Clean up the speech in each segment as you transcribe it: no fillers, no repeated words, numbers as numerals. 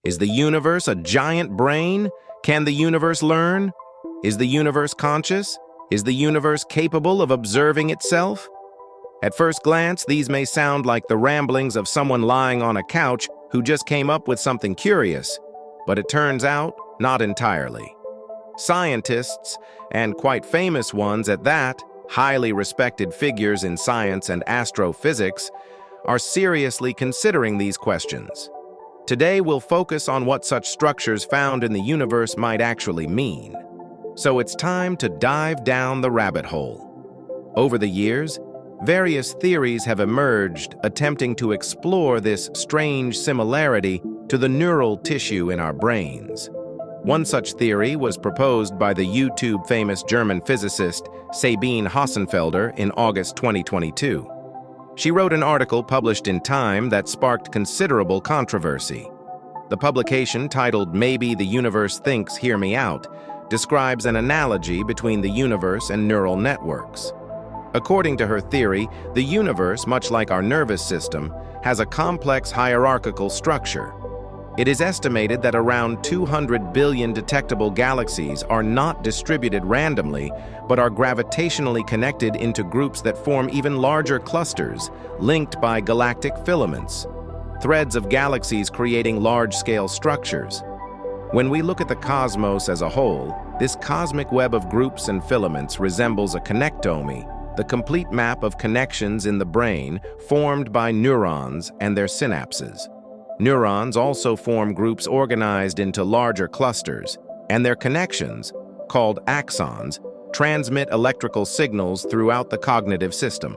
Is the universe a giant brain? Can the universe learn? Is the universe conscious? Is the universe capable of observing itself? At first glance, these may sound like the ramblings of someone lying on a couch who just came up with something curious, but it turns out, not entirely. Scientists, and quite famous ones at that, highly respected figures in science and astrophysics, are seriously considering these questions. Today, we'll focus on what such structures found in the universe might actually mean. So it's time to dive down the rabbit hole. Over the years, various theories have emerged attempting to explore this strange similarity to the neural tissue in our brains. One such theory was proposed by the YouTube famous German physicist Sabine Hossenfelder in August 2022. She wrote an article published in Time that sparked considerable controversy. The publication, titled "Maybe the Universe Thinks, Hear Me Out," describes an analogy between the universe and neural networks. According to her theory, the universe, much like our nervous system, has a complex hierarchical structure. It is estimated that around 200 billion detectable galaxies are not distributed randomly, but are gravitationally connected into groups that form even larger clusters, linked by galactic filaments, threads of galaxies creating large-scale structures. When we look at the cosmos as a whole, this cosmic web of groups and filaments resembles a connectome, the complete map of connections in the brain formed by neurons and their synapses. Neurons also form groups organized into larger clusters, and their connections, called axons, transmit electrical signals throughout the cognitive system.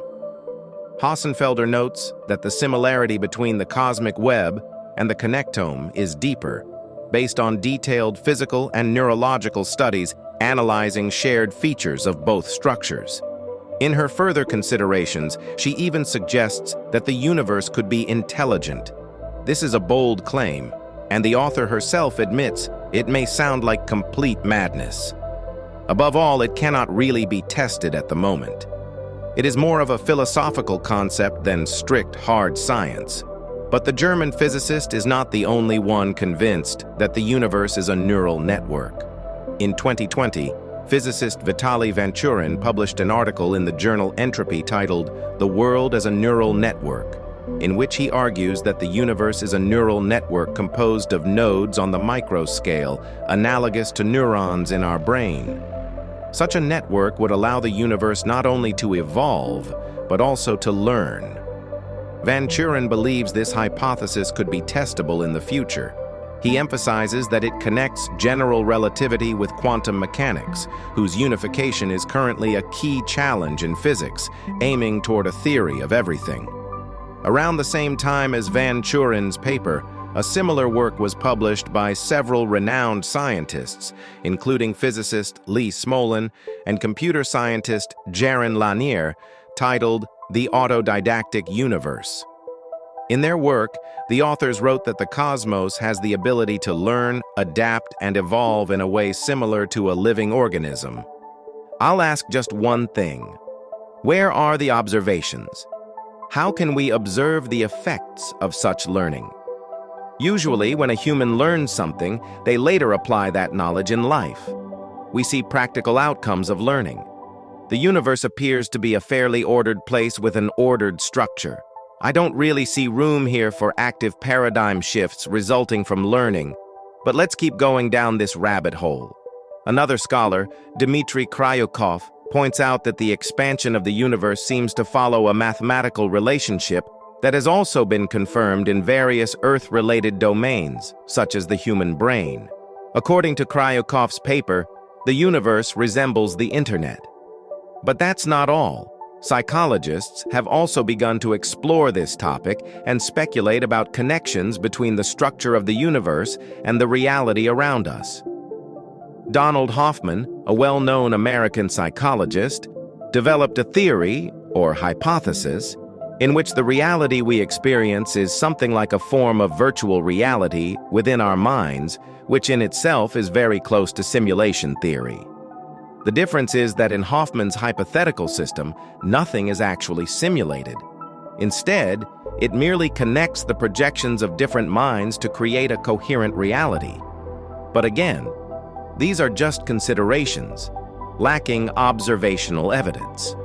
Hossenfelder notes that the similarity between the cosmic web and the connectome is deeper, based on detailed physical and neurological studies analyzing shared features of both structures. In her further considerations, she even suggests that the universe could be intelligent. This is a bold claim, and the author herself admits it may sound like complete madness. Above all, it cannot really be tested at the moment. It is more of a philosophical concept than strict hard science. But the German physicist is not the only one convinced that the universe is a neural network. In 2020, physicist Vitaly Vanchurin published an article in the journal Entropy titled "The World as a Neural Network," in which he argues that the universe is a neural network composed of nodes on the microscale, analogous to neurons in our brain. Such a network would allow the universe not only to evolve, but also to learn. Vanchurin believes this hypothesis could be testable in the future. He emphasizes that it connects general relativity with quantum mechanics, whose unification is currently a key challenge in physics, aiming toward a theory of everything. Around the same time as Vanchurin's paper, a similar work was published by several renowned scientists, including physicist Lee Smolin and computer scientist Jaron Lanier, titled "The Autodidactic Universe." In their work, the authors wrote that the cosmos has the ability to learn, adapt, and evolve in a way similar to a living organism. I'll ask just one thing. Where are the observations? How can we observe the effects of such learning? Usually, when a human learns something, they later apply that knowledge in life. We see practical outcomes of learning. The universe appears to be a fairly ordered place with an ordered structure. I don't really see room here for active paradigm shifts resulting from learning, but let's keep going down this rabbit hole. Another scholar, Dmitry Kryukov, points out that the expansion of the universe seems to follow a mathematical relationship that has also been confirmed in various Earth-related domains, such as the human brain. According to Kryukov's paper, the universe resembles the internet. But that's not all. Psychologists have also begun to explore this topic and speculate about connections between the structure of the universe and the reality around us. Donald Hoffman, a well-known American psychologist, developed a theory, or hypothesis, in which the reality we experience is something like a form of virtual reality within our minds, which in itself is very close to simulation theory. The difference is that in Hoffman's hypothetical system, nothing is actually simulated. Instead, It merely connects the projections of different minds to create a coherent reality. But again, these are just considerations, lacking observational evidence.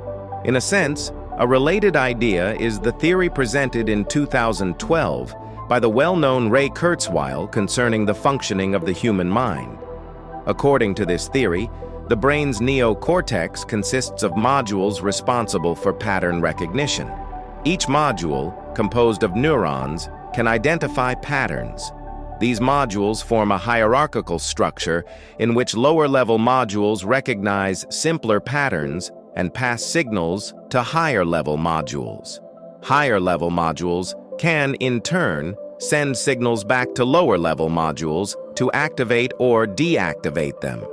In a sense, a related idea is the theory presented in 2012 by the well-known Ray Kurzweil concerning the functioning of the human mind. According to this theory, the brain's neocortex consists of modules responsible for pattern recognition. Each module, composed of neurons, can identify patterns. These modules form a hierarchical structure in which lower-level modules recognize simpler patterns and pass signals to higher-level modules. Higher-level modules can, in turn, send signals back to lower-level modules to activate or deactivate them.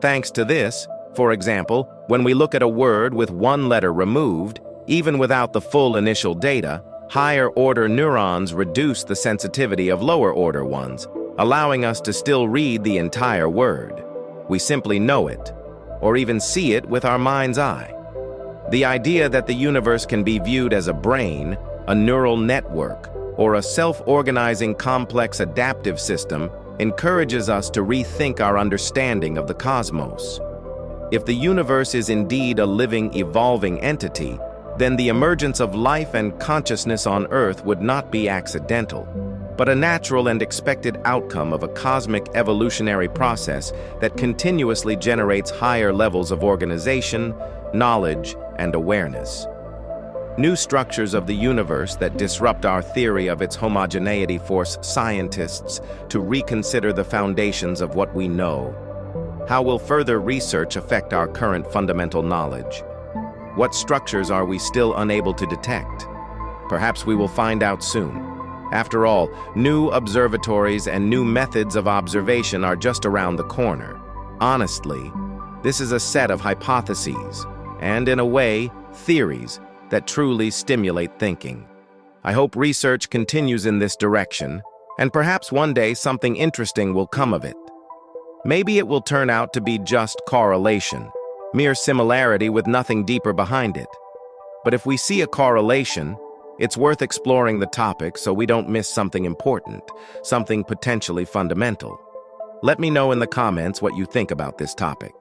Thanks to this, for example, when we look at a word with one letter removed, even without the full initial data, higher-order neurons reduce the sensitivity of lower-order ones, allowing us to still read the entire word. We simply know it, or even see it with our mind's eye. The idea that the universe can be viewed as a brain, a neural network, or a self-organizing complex adaptive system encourages us to rethink our understanding of the cosmos. If the universe is indeed a living, evolving entity, then the emergence of life and consciousness on Earth would not be accidental, but a natural and expected outcome of a cosmic evolutionary process that continuously generates higher levels of organization, knowledge, and awareness. New structures of the universe that disrupt our theory of its homogeneity force scientists to reconsider the foundations of what we know. How will further research affect our current fundamental knowledge? What structures are we still unable to detect? Perhaps we will find out soon. After all, new observatories and new methods of observation are just around the corner. Honestly, this is a set of hypotheses, and in a way, theories, that truly stimulate thinking. I hope research continues in this direction, and perhaps one day something interesting will come of it. Maybe it will turn out to be just correlation, mere similarity with nothing deeper behind it. But if we see a correlation, it's worth exploring the topic so we don't miss something important, something potentially fundamental. Let me know in the comments what you think about this topic.